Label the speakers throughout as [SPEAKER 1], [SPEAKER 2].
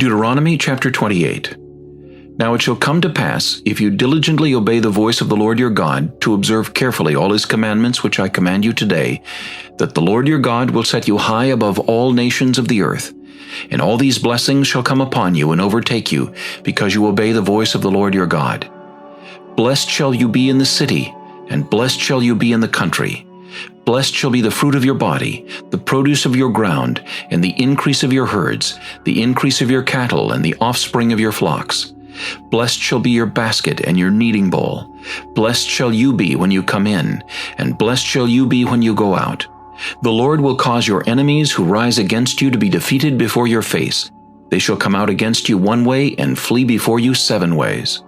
[SPEAKER 1] Deuteronomy chapter 28. Now it shall come to pass, if you diligently obey the voice of the Lord your God, to observe carefully all his commandments which I command you today, that the Lord your God will set you high above all nations of the earth. And all these blessings shall come upon you and overtake you, because you obey the voice of the Lord your God. Blessed shall you be in the city, and blessed shall you be in the country. Blessed shall be the fruit of your body, the produce of your ground, and the increase of your herds, the increase of your cattle, and the offspring of your flocks. Blessed shall be your basket and your kneading bowl. Blessed shall you be when you come in, and blessed shall you be when you go out. The Lord will cause your enemies who rise against you to be defeated before your face. They shall come out against you one way and flee before you 7 ways.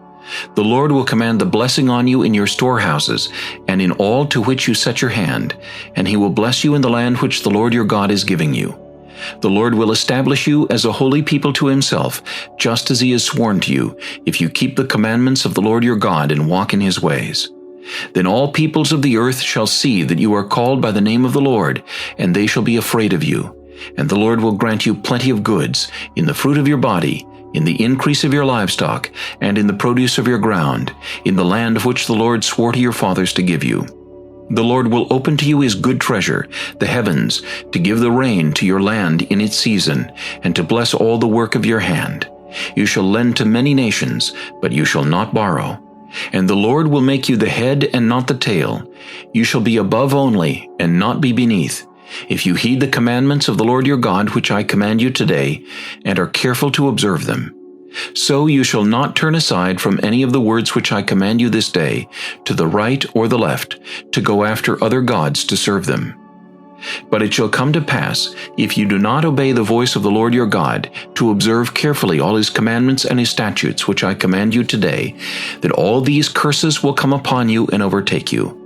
[SPEAKER 1] The Lord will command the blessing on you in your storehouses, and in all to which you set your hand, and he will bless you in the land which the Lord your God is giving you. The Lord will establish you as a holy people to himself, just as he has sworn to you, if you keep the commandments of the Lord your God and walk in his ways. Then all peoples of the earth shall see that you are called by the name of the Lord, and they shall be afraid of you. And the Lord will grant you plenty of goods, in the fruit of your body, in the increase of your livestock, and in the produce of your ground, in the land of which the Lord swore to your fathers to give you. The Lord will open to you his good treasure, the heavens, to give the rain to your land in its season, and to bless all the work of your hand. You shall lend to many nations, but you shall not borrow. And the Lord will make you the head and not the tail. You shall be above only, and not be beneath, if you heed the commandments of the Lord your God which I command you today, and are careful to observe them. So you shall not turn aside from any of the words which I command you this day, to the right or the left, to go after other gods to serve them. But it shall come to pass, if you do not obey the voice of the Lord your God, to observe carefully all his commandments and his statutes which I command you today, that all these curses will come upon you and overtake you.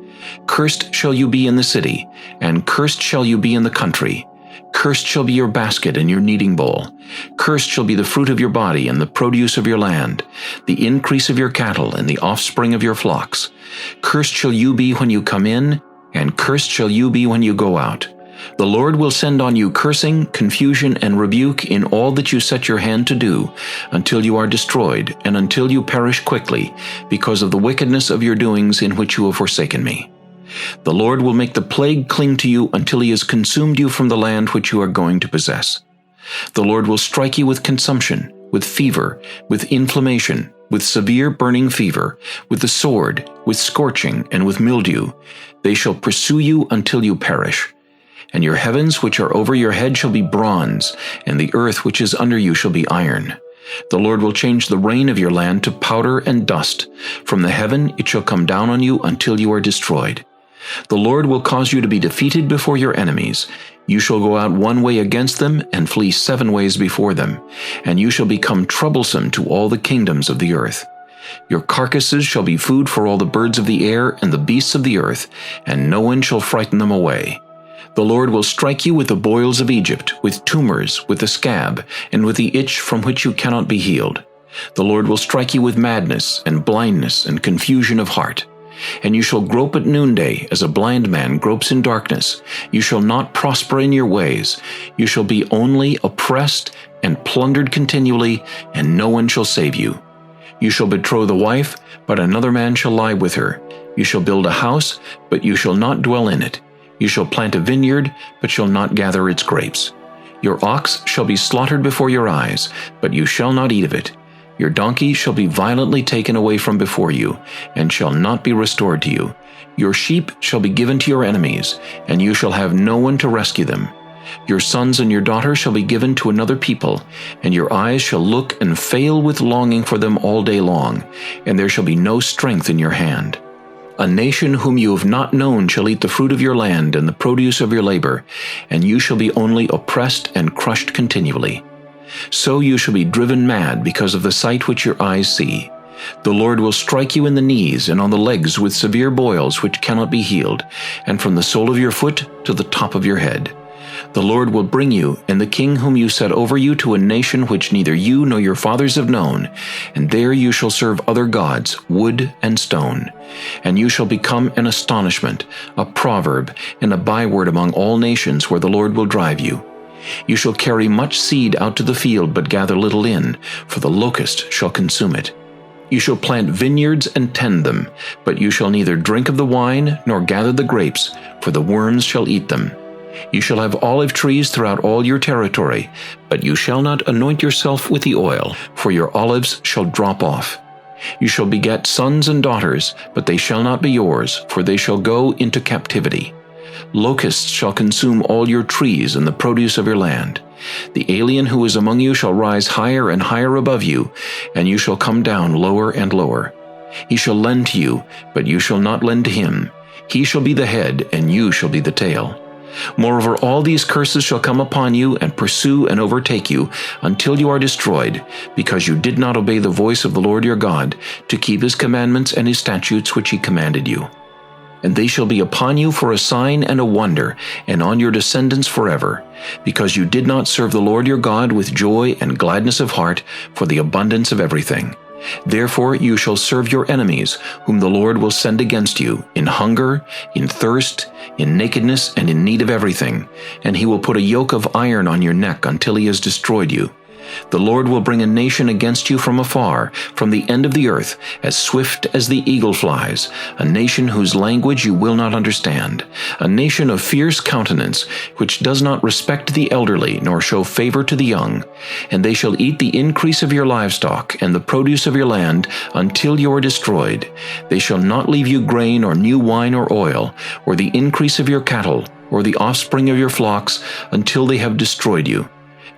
[SPEAKER 1] Cursed shall you be in the city, and cursed shall you be in the country. Cursed shall be your basket and your kneading bowl. Cursed shall be the fruit of your body and the produce of your land, the increase of your cattle and the offspring of your flocks. Cursed shall you be when you come in, and cursed shall you be when you go out. The Lord will send on you cursing, confusion, and rebuke in all that you set your hand to do, until you are destroyed, and until you perish quickly, because of the wickedness of your doings in which you have forsaken me. The Lord will make the plague cling to you until he has consumed you from the land which you are going to possess. The Lord will strike you with consumption, with fever, with inflammation, with severe burning fever, with the sword, with scorching, and with mildew. They shall pursue you until you perish. And your heavens which are over your head shall be bronze, and the earth which is under you shall be iron. The Lord will change the rain of your land to powder and dust. From the heaven it shall come down on you until you are destroyed. The Lord will cause you to be defeated before your enemies. You shall go out one way against them, and flee 7 ways before them, and you shall become troublesome to all the kingdoms of the earth. Your carcasses shall be food for all the birds of the air and the beasts of the earth, and no one shall frighten them away. The Lord will strike you with the boils of Egypt, with tumors, with the scab, and with the itch from which you cannot be healed. The Lord will strike you with madness, and blindness, and confusion of heart. And you shall grope at noonday, as a blind man gropes in darkness. You shall not prosper in your ways. You shall be only oppressed and plundered continually, and no one shall save you. You shall betroth a wife, but another man shall lie with her. You shall build a house, but you shall not dwell in it. You shall plant a vineyard, but shall not gather its grapes. Your ox shall be slaughtered before your eyes, but you shall not eat of it. Your donkey shall be violently taken away from before you, and shall not be restored to you. Your sheep shall be given to your enemies, and you shall have no one to rescue them. Your sons and your daughters shall be given to another people, and your eyes shall look and fail with longing for them all day long, and there shall be no strength in your hand. A nation whom you have not known shall eat the fruit of your land and the produce of your labor, and you shall be only oppressed and crushed continually. So you shall be driven mad because of the sight which your eyes see. The Lord will strike you in the knees and on the legs with severe boils which cannot be healed, and from the sole of your foot to the top of your head. The Lord will bring you and the king whom you set over you to a nation which neither you nor your fathers have known, and there you shall serve other gods, wood and stone. And you shall become an astonishment, a proverb, and a byword among all nations where the Lord will drive you. You shall carry much seed out to the field, but gather little in, for the locust shall consume it. You shall plant vineyards and tend them, but you shall neither drink of the wine nor gather the grapes, for the worms shall eat them. You shall have olive trees throughout all your territory, but you shall not anoint yourself with the oil, for your olives shall drop off. You shall beget sons and daughters, but they shall not be yours, for they shall go into captivity. Locusts shall consume all your trees and the produce of your land. The alien who is among you shall rise higher and higher above you, and you shall come down lower and lower. He shall lend to you, but you shall not lend to him. He shall be the head, and you shall be the tail. Moreover, all these curses shall come upon you and pursue and overtake you until you are destroyed, because you did not obey the voice of the Lord your God to keep his commandments and his statutes which he commanded you. And they shall be upon you for a sign and a wonder, and on your descendants forever, because you did not serve the Lord your God with joy and gladness of heart for the abundance of everything. Therefore you shall serve your enemies, whom the Lord will send against you, in hunger, in thirst, in nakedness, and in need of everything, and he will put a yoke of iron on your neck until he has destroyed you. The Lord will bring a nation against you from afar, from the end of the earth, as swift as the eagle flies, a nation whose language you will not understand, a nation of fierce countenance, which does not respect the elderly, nor show favor to the young. And they shall eat the increase of your livestock, and the produce of your land, until you are destroyed. They shall not leave you grain, or new wine, or oil, or the increase of your cattle, or the offspring of your flocks, until they have destroyed you.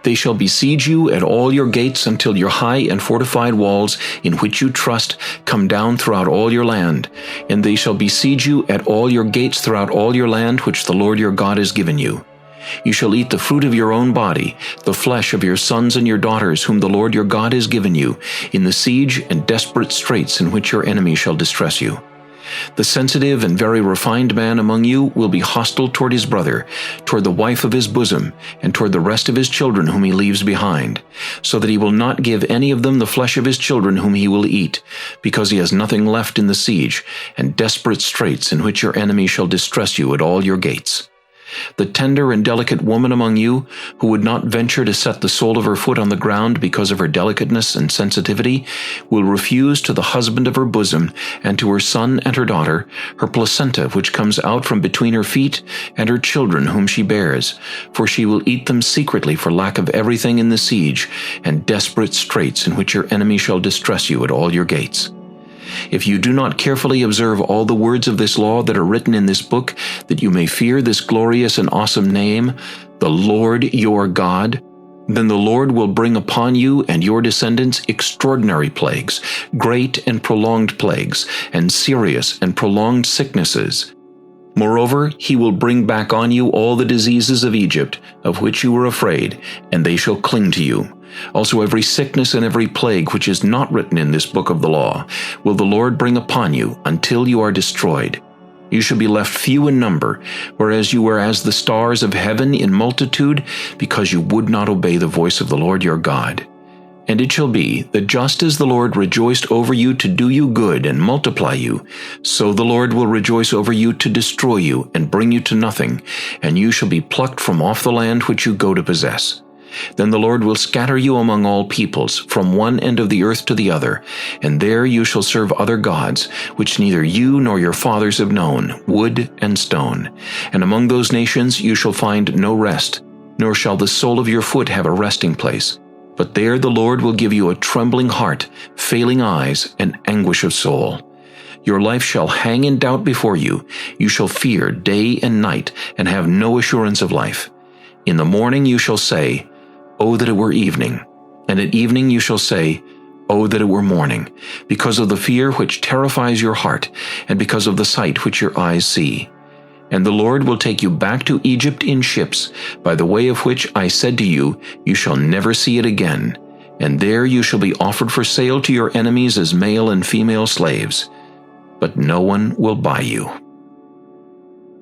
[SPEAKER 1] They shall besiege you at all your gates until your high and fortified walls, in which you trust, come down throughout all your land. And they shall besiege you at all your gates throughout all your land, which the Lord your God has given you. You shall eat the fruit of your own body, the flesh of your sons and your daughters, whom the Lord your God has given you, in the siege and desperate straits in which your enemy shall distress you. The sensitive and very refined man among you will be hostile toward his brother, toward the wife of his bosom, and toward the rest of his children whom he leaves behind, so that he will not give any of them the flesh of his children whom he will eat, because he has nothing left in the siege and desperate straits in which your enemy shall distress you at all your gates. The tender and delicate woman among you, who would not venture to set the sole of her foot on the ground because of her delicateness and sensitivity, will refuse to the husband of her bosom, and to her son and her daughter, her placenta which comes out from between her feet, and her children whom she bears, for she will eat them secretly for lack of everything in the siege and desperate straits in which your enemy shall distress you at all your gates. If you do not carefully observe all the words of this law that are written in this book, that you may fear this glorious and awesome name, the Lord your God, then the Lord will bring upon you and your descendants extraordinary plagues, great and prolonged plagues, and serious and prolonged sicknesses. Moreover, he will bring back on you all the diseases of Egypt, of which you were afraid, and they shall cling to you. Also every sickness and every plague which is not written in this book of the law will the Lord bring upon you until you are destroyed. You shall be left few in number, whereas you were as the stars of heaven in multitude, because you would not obey the voice of the Lord your God. And it shall be that just as the Lord rejoiced over you to do you good and multiply you, so the Lord will rejoice over you to destroy you and bring you to nothing, and you shall be plucked from off the land which you go to possess. Then the Lord will scatter you among all peoples, from one end of the earth to the other, and there you shall serve other gods, which neither you nor your fathers have known, wood and stone. And among those nations you shall find no rest, nor shall the sole of your foot have a resting place. But there the Lord will give you a trembling heart, failing eyes, and anguish of soul. Your life shall hang in doubt before you. You shall fear day and night, and have no assurance of life. In the morning you shall say, "Oh, that it were evening," and at evening you shall say, "Oh, that it were morning," because of the fear which terrifies your heart, and because of the sight which your eyes see. And the Lord will take you back to Egypt in ships, by the way of which I said to you, you shall never see it again. And there you shall be offered for sale to your enemies as male and female slaves. But no one will buy you.